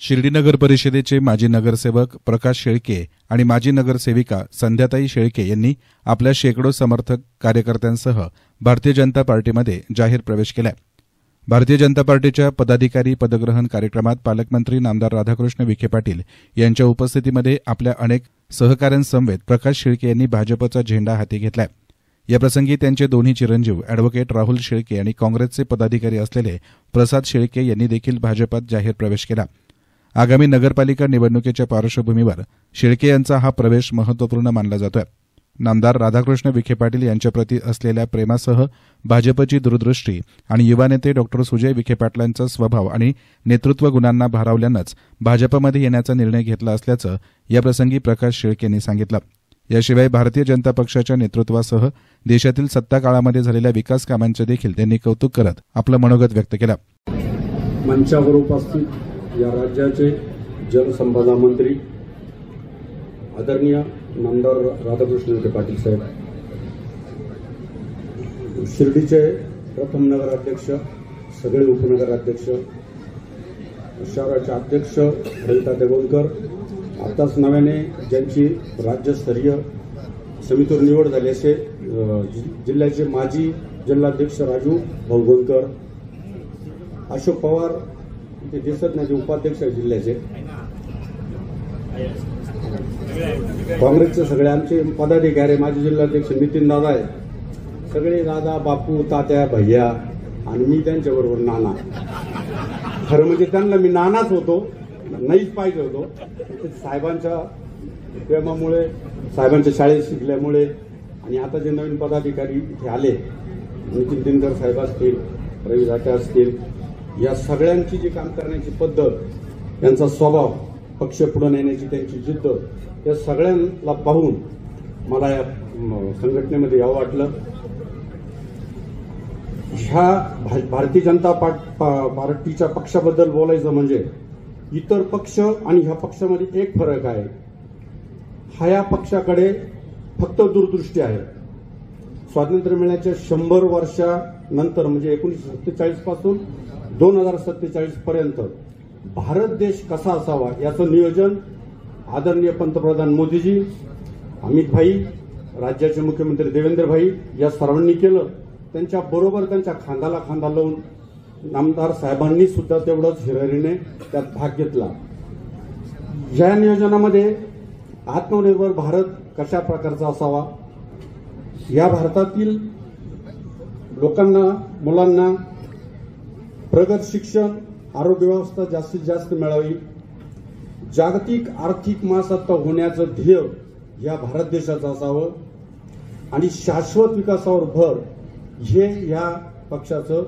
शिर्डी नगर परिषदेचे माजी नगरसेवक प्रकाश शेळके आणि माजी नगरसेविका संध्याताई शेळके यांनी आपल्या शेकडो समर्थक कार्यकर्त्यांसह भारतीय जनता पार्टीमध्ये जाहीर प्रवेश केला. भारतीय जनता पार्टीच्या पदाधिकारी पदग्रहण कार्यक्रमात पालकमंत्री नामदार राधाकृष्ण विखे पाटील यांच्या उपस्थितीमध्ये आपल्या अनेक सहकाऱ्यांसमवेत प्रकाश शेळके यांनी भाजपचा झेंडा हाती घेतला. याप्रसंगी त्यांचे दोन्ही चिरंजीव अॅडव्होकेट राहुल शेळके आणि काँग्रेसचे पदाधिकारी असलेले प्रसाद शेळके यांनी देखील भाजपात जाहीर प्रवेश केला. आगामी नगरपालिका निवडणुकीच्या पार्श्वभूमीवर शेळके यांचा हा प्रवेश महत्त्वपूर्ण मानला जातोय. नामदार राधाकृष्ण विखे पाटील यांच्याप्रती असलेल्या प्रेमासह भाजपची दूरदृष्टी आणि युवा नेते डॉ सुजय विखे पाटलांचा स्वभाव आणि नेतृत्व गुणांना भारावल्यानंच भाजपमध्ये येण्याचा निर्णय घेतला असल्याचं याप्रसंगी प्रकाश शेळके यांनी सांगितलं. याशिवाय भारतीय जनता पक्षाच्या नेतृत्वासह देशातील सत्ता काळामध्ये झालेल्या विकास कामांचे देखील त्यांनी कौतुक करत आपलं मनोगत व्यक्त केलं. मंचावर उपस्थित या राज्याचे जलसंपदा मंत्री आदरणीय नामदार राधाकृष्ण विखे पाटील साहेब, शिर्डीचे प्रथम नगराध्यक्ष, सगळे उपनगराध्यक्ष, शहराचे अध्यक्ष रविता देगोणकर, आताच नव्याने ज्यांची राज्यस्तरीय समितीवर निवड झाली असे जिल्ह्याचे माजी जिल्हाध्यक्ष राजू भौगोणकर, अशोक पवार ते दिसत नाही, उपाध्यक्ष आहे जिल्ह्याचे, काँग्रेसचे सगळे आमचे पदाधिकारी, माजी जिल्हाध्यक्ष नितीन दादा आहे, सगळे दादा, बापू, तात्या, भैया आणि मी त्यांच्याबरोबर नाना. खरं म्हणजे त्यांना मी नानाच होतो, नाहीच पाहिजे होतो. साहेबांच्या प्रेमामुळे, साहेबांच्या शाळेत शिकल्यामुळे आणि आता जे नवीन पदाधिकारी इथे आले, नितीन दिनकर साहेब असतील, रवी जाटे असतील, या सगळ्यांची जी काम करण्याची पद्धत, त्यांचा स्वभाव, पक्ष पुढे नेण्याची त्यांची जिद्द, या सगळ्यांना पाहून मला या संघटनेमध्ये यावं वाटलं. ह्या भारतीय जनता पार्टीच्या पक्षाबद्दल बोलायचं म्हणजे इतर पक्ष आणि ह्या पक्षामध्ये एक फरक आहे. ह्या पक्षाकडे फक्त दूरदृष्टी आहे. स्वातंत्र्य मिळण्याच्या 100 वर्षानंतर म्हणजे 1947 पासून 2047 पर्यंत भारत देश कसा असावा याचं नियोजन आदरणीय पंतप्रधान मोदीजी, अमित भाई, राज्याचे मुख्यमंत्री देवेंद्र भाई या सर्वांनी केलं. त्यांच्या बरोबर त्यांच्या खांद्याला खांदा लावून नामदार साहेबांनी सुद्धा तेवढंच हिरिरीने त्यात भाग घेतला. या नियोजनामध्ये आत्मनिर्भर भारत कशा प्रकारचा असावा, या भारतातील लोकांना, मुलांना प्रगत शिक्षण, आरोग्य व्यवस्था जास्तीत जास्त मिळावी, जागतिक आर्थिक महासत्ता होण्याचं ध्येय या भारत देशाचं असावं आणि शाश्वत विकासावर भर, हे या पक्षाचं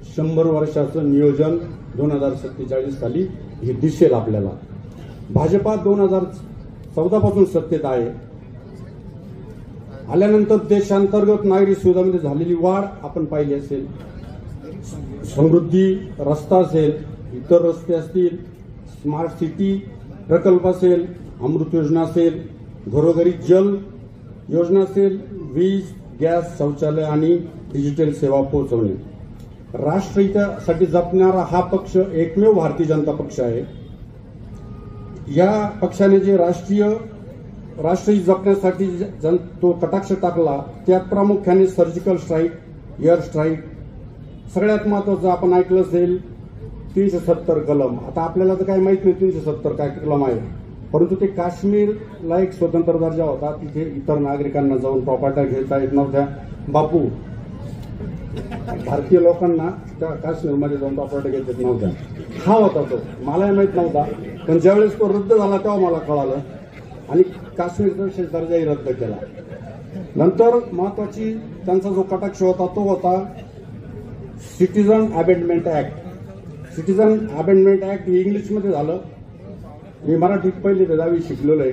100 वर्षाचं नियोजन 2047 साली हे दिसेल आपल्याला. भाजपा 2014 पासून सत्तेत आहे. आल्यानंतर देशांतर्गत नागरी सुविधांमध्ये झालेली वाढ आपण पाहिली असेल. समृद्धी रस्ता असेल, इतर रस्ते असतील, स्मार्ट सिटी प्रकल्प असेल, अमृत योजना असेल, घरोघरी जल योजना असेल, वीज, गॅस, शौचालय आणि डिजिटल सेवा पोहोचवणे. राष्ट्रहितासाठी जपणारा हा पक्ष एकमेव भारतीय जनता पक्ष आहे. या पक्षाने जे राष्ट्रहित जपण्यासाठी तो कटाक्ष टाकला, त्यात प्रामुख्याने सर्जिकल स्ट्राईक, एअर स्ट्राईक, सगळ्यात महत्वाचं आपण ऐकलं असेल 370 कलम. आता आपल्याला तर काही माहित नाही 370 काय कलम आहे, परंतु ते काश्मीरला एक स्वतंत्र दर्जा होता, तिथे इतर नागरिकांना जाऊन प्रॉपर्ट्या घेता येत नव्हत्या. बापू, भारतीय लोकांना त्या काश्मीरमध्ये जाऊन प्रॉपर्ट्या घेता येत नव्हत्या, हा होता तो. मलाही माहित नव्हता, पण ज्यावेळेस तो रद्द झाला तेव्हा मला कळालं आणि काश्मीरचा विशेष दर्जाही रद्द केला. नंतर महत्वाची त्यांचा जो कटाक्ष होता तो होता citizen amendment act. Citizen amendment act हे इंग्लिशमध्ये झालं. मी मराठीत पहिली ते 10वी शिकलेलो आहे,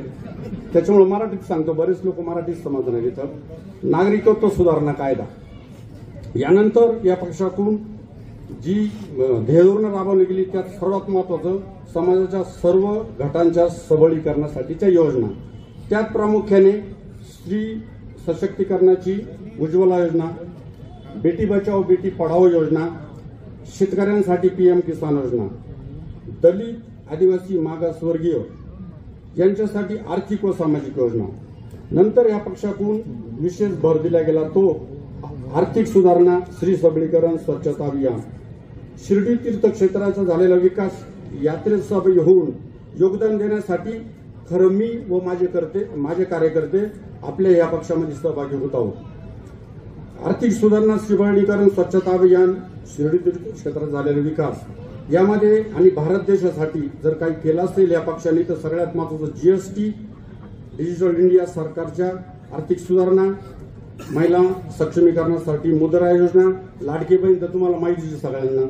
त्याच्यामुळे मराठीत सांगतो, बरेच लोक मराठीत समजणार इथं. नागरिकत्व सुधारणा कायदा. यानंतर या पक्षाकडून जी ध्येयधोरणं राबवली गेली त्यात सर्वात महत्वाचं समाजाच्या सर्व गटांच्या सबलीकरणासाठीच्या योजना. त्यात प्रामुख्याने स्त्री सशक्तीकरणाची उज्ज्वला योजना, बेटी बचाओ बेटी पढाओ योजना, शेतकऱ्यांसाठी PM किसान योजना, दलित आदिवासी मागासवर्गीय यांच्यासाठी आर्थिक व सामाजिक योजना. नंतर या पक्षाकडून विशेष भर दिला गेला तो आर्थिक सुधारणा, स्त्री सबलीकरण, स्वच्छता अभियान. शिर्डी तीर्थक्षेत्राचा झालेला विकास यात्रेत सहभागी होऊन योगदान देण्यासाठी खरं मी व माझे कार्यकर्ते आपल्या या पक्षामध्ये सहभागी होत आहोत. आर्थिक सुधारणा, श्रीबळीकरण, स्वच्छता अभियान, शिर्डी तीर्थक्षेत्रात झालेला विकास यामध्ये आणि भारत देशासाठी जर काही केलं असेल या पक्षाने तर सगळ्यात महत्त्वाचं जीएसटी, डिजिटल इंडिया, सरकारच्या आर्थिक सुधारणा, महिला सक्षमीकरणासाठी मुद्रा योजना, लाडकी बहीण तर तुम्हाला माहितीच आहे सगळ्यांना.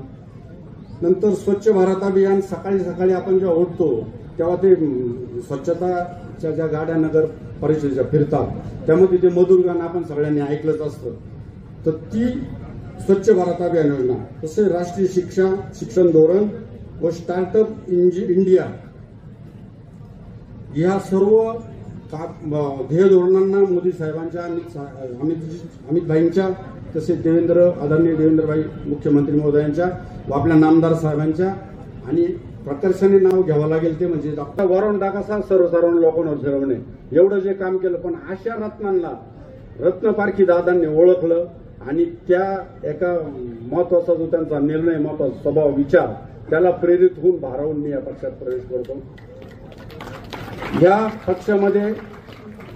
नंतर स्वच्छ भारत अभियान. सकाळी सकाळी आपण जेव्हा उठतो तेव्हा ते स्वच्छताच्या ज्या गाड्या नगर परिषदेच्या फिरतात त्यामध्ये ते मधुर गाणं आपण सगळ्यांनी ऐकलंच असतं. तर ती स्वच्छ भारत अभियान योजना, तसे राष्ट्रीय शिक्षण धोरण व स्टार्टअप इंडिया या सर्व ध्येय धोरणांना मोदी साहेबांच्या, अमित भाईंच्या, तसेच आदरणीय देवेंद्रभाई मुख्यमंत्री महोदयांच्या व आपल्या नामदार साहेबांच्या आणि प्रकर्षाने नाव घ्यावं लागेल ते म्हणजे वरून टाकासा सर्वसाधारण लोकांवर फिरवणे एवढं जे काम केलं. पण अशा रत्नांना रत्नपारखी दादांनी ओळखलं आणि त्या एका महत्वाचा जो त्यांचा निर्णय, महत्वाचा स्वभाव, विचार त्याला प्रेरित होऊन भारावून मी या पक्षात प्रवेश करतो. या पक्षामध्ये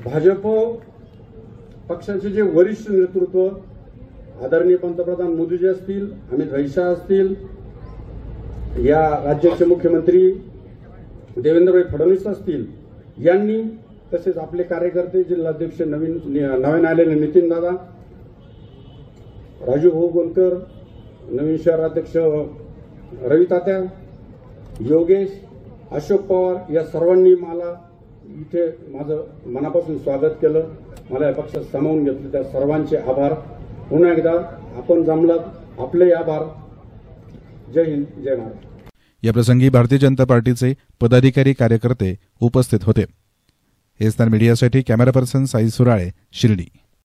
भाजप पक्षाचे जे वरिष्ठ नेतृत्व आदरणीय पंतप्रधान मोदीजी असतील, अमित भाई शाह असतील, या राज्याचे मुख्यमंत्री देवेंद्रभाई फडणवीस असतील यांनी, तसेच आपले कार्यकर्ते जिल्हाध्यक्ष नवीन आलेले नितीन दादा, राजू भाऊ गोलकर, नवीन शहराध्यक्ष रवी तात्या, योगेश, अशोक पवार या सर्वांनी मला इथे माझं मनापासून स्वागत केलं, मला या पक्षात सामावून घेतलं. त्या सर्वांचे आभार. पुन्हा एकदा आपण जमलात, आपले आभार. जय हिंद, जय महाराष्ट्र. याप्रसंगी भारतीय जनता पार्टीचे पदाधिकारी, कार्यकर्ते उपस्थित होते. हे स्टार मीडियासाठी कॅमेरा पर्सन साई सुराळे, शिर्डी.